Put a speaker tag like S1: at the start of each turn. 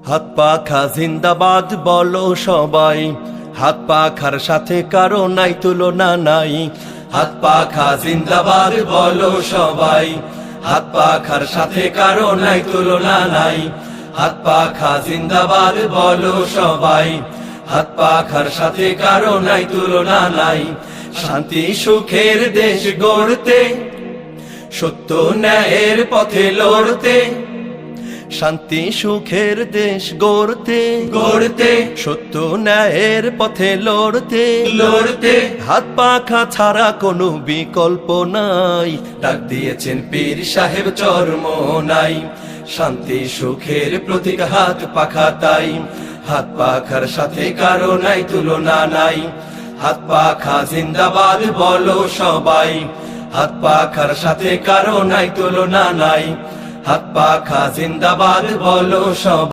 S1: হাত পাখা জিন্দাবাদ বলো সবাই, হাত পাখার সাথে কারো নাই তুলনা নাই। হাত পাখা জিন্দাবাদ বলো সবাই, হাত পাখার সাথে কারো নাই তুলনা নাই। হাত পাখা জিন্দাবাদ বলো সবাই, হাত পাখার সাথে কারো নাই তুলনা নাই। শান্তি সুখের দেশ গড়তে, সত্য ন্যায়ের পথে লড়তে, শান্তি সুখের দেশ গড়তে গড়তে, সত্য ন্যায়ের পথে লড়তে লড়তে, হাত পাখা ছাড়া কোনো বিকল্প নাই। ডাক দিয়েছেন পীর সাহেব চরমোনাই, শান্তি সুখের প্রতীক হাত পাখা তাই। হাত পাখার সাথে কারো নাই তুলনা নাই। হাত পাখা জিন্দাবাদ বলো সবাই, হাত পাখার সাথে কারো নাই তুলনা নাই। হাত পাখা জিন্দাবাদ বলো সবাই।